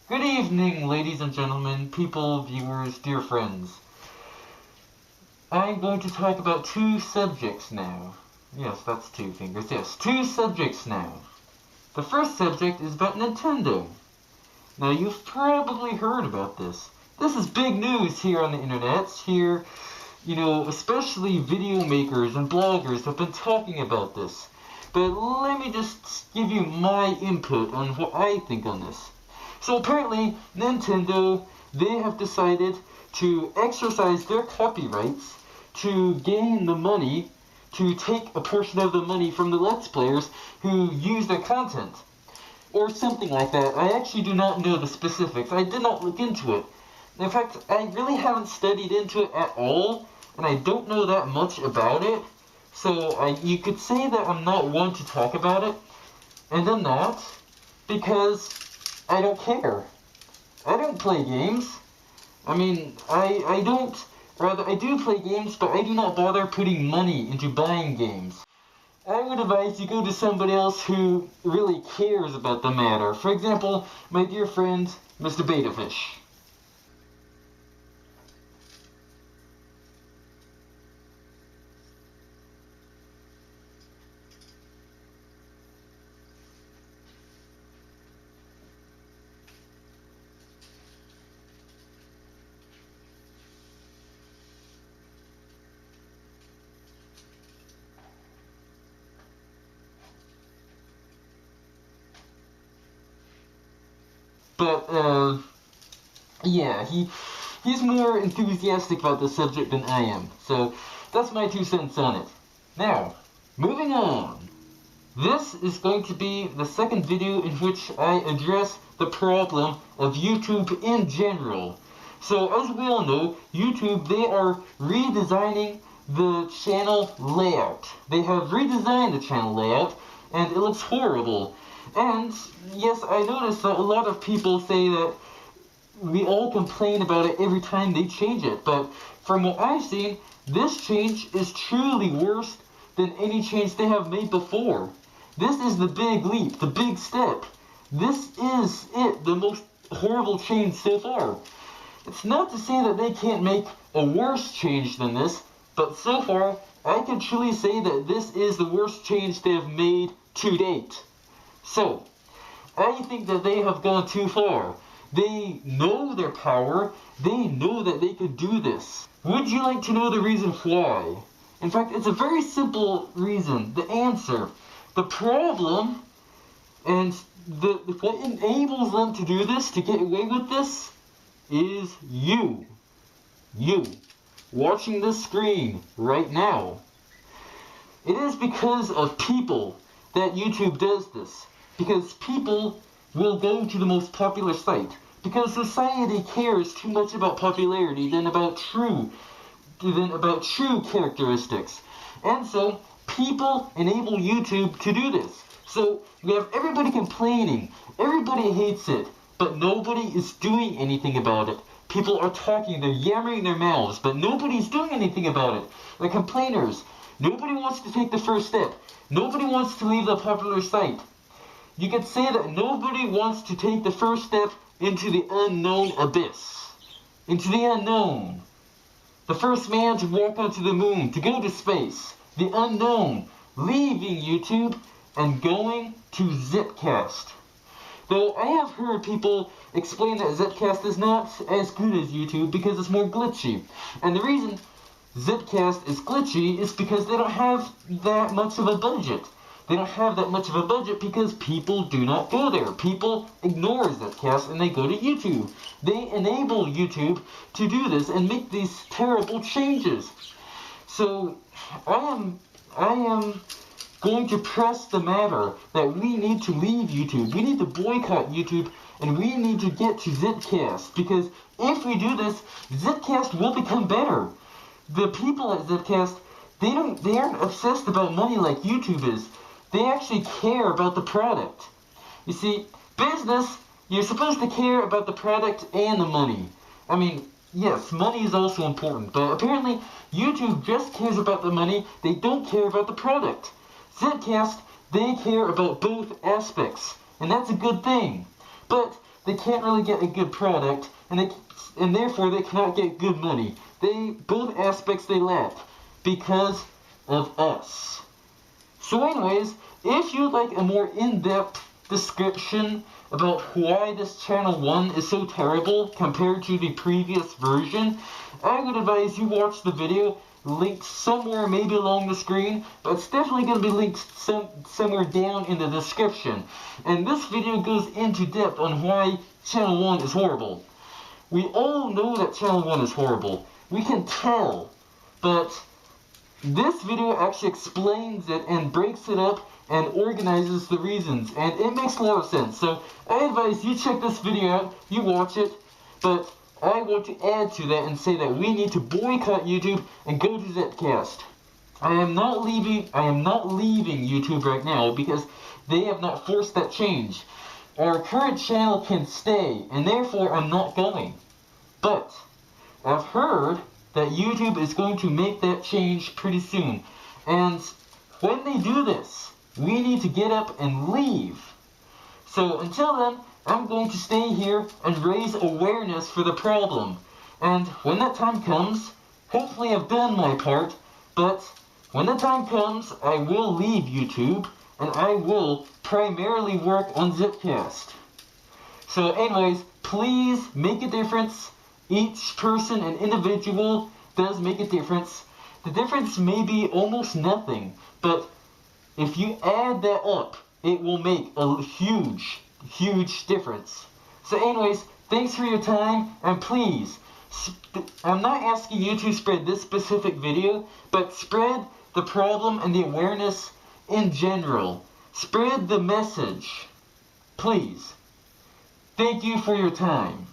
Good evening, ladies and gentlemen, people, viewers, dear friends. I'm going to talk about two subjects now. Yes, that's two fingers. Yes, two subjects now. The first subject is about Nintendo. Now, you've probably heard about this. This is big news here on the internet. Here, especially video makers and bloggers have been talking about this. But let me just give you my input on what I think on this. So apparently, Nintendo, they have decided to exercise their copyrights to gain the money, to take a portion of the money from the Let's Players who use their content. Or something like that. I actually do not know the specifics. I did not look into it. In fact, I really haven't studied into it at all, and I don't know that much about it. So you could say that I'm not one to talk about it, and I'm not, because I don't care. I don't play games. I do play games, but I do not bother putting money into buying games. I would advise you go to somebody else who really cares about the matter. For example, my dear friend, Mr. Betafish. But, yeah, he's more enthusiastic about the subject than I am. So, that's my 2 cents on it. Now, moving on. This is going to be the second video in which I address the problem of YouTube in general. So, as we all know, YouTube, they are redesigning the channel layout. They have redesigned the channel layout, and it looks horrible. And, yes, I noticed that a lot of people say that we all complain about it every time they change it. But from what I've seen, this change is truly worse than any change they have made before. This is the big leap, the big step. This is it, the most horrible change so far. It's not to say that they can't make a worse change than this, but so far, I can truly say that this is the worst change they have made to date. So, I think that they have gone too far. They know their power. They know that they could do this. Would you like to know the reason why? In fact, it's a very simple reason. The answer. The problem, and what enables them to do this, to get away with this, is you. You. Watching this screen right now. It is because of people that YouTube does this. Because people will go to the most popular site. Because society cares too much about popularity than about true characteristics. And so, people enable YouTube to do this. So, we have everybody complaining. Everybody hates it. But nobody is doing anything about it. People are talking, they're yammering their mouths, but nobody's doing anything about it. The complainers. Nobody wants to take the first step. Nobody wants to leave the popular site. You could say that nobody wants to take the first step into the unknown abyss. Into the unknown. The first man to walk onto the moon, to go to space. The unknown. Leaving YouTube and going to Zippcast. Though I have heard people explain that Zippcast is not as good as YouTube because it's more glitchy. And the reason Zippcast is glitchy is because they don't have that much of a budget. They don't have that much of a budget because people do not go there. People ignore Zippcast and they go to YouTube. They enable YouTube to do this and make these terrible changes. So I am going to press the matter that we need to leave YouTube. We need to boycott YouTube and we need to get to Zippcast, because if we do this, Zippcast will become better. The people at Zippcast, they aren't obsessed about money like YouTube is. They actually care about the product. You see, business, you're supposed to care about the product and the money. I mean, yes, money is also important, but apparently YouTube just cares about the money. They don't care about the product. Zippcast, they care about both aspects, and that's a good thing. But they can't really get a good product, and therefore they cannot get good money. Both aspects they lack because of us. So anyways, if you'd like a more in-depth description about why this Channel 1 is so terrible compared to the previous version, I would advise you watch the video linked somewhere maybe along the screen, but it's definitely going to be linked somewhere down in the description. And this video goes into depth on why Channel 1 is horrible. We all know that Channel 1 is horrible. We can tell, but this video actually explains it and breaks it up and organizes the reasons, and it makes a lot of sense. So I advise you check this video out, you watch it, but I want to add to that and say that we need to boycott YouTube and go to Zippcast. I am not leaving YouTube right now because they have not forced that change. Our current channel can stay, and therefore I'm not going. But I've heard that YouTube is going to make that change pretty soon. And when they do this, we need to get up and leave. So until then, I'm going to stay here and raise awareness for the problem. And when that time comes, hopefully I've done my part, but when the time comes, I will leave YouTube, and I will primarily work on Zippcast. So anyways, please make a difference. Each person and individual does make a difference. The difference may be almost nothing, but if you add that up, it will make a huge, huge difference. So anyways, thanks for your time, and please, I'm not asking you to spread this specific video, but spread the problem and the awareness in general. Spread the message. Please. Thank you for your time.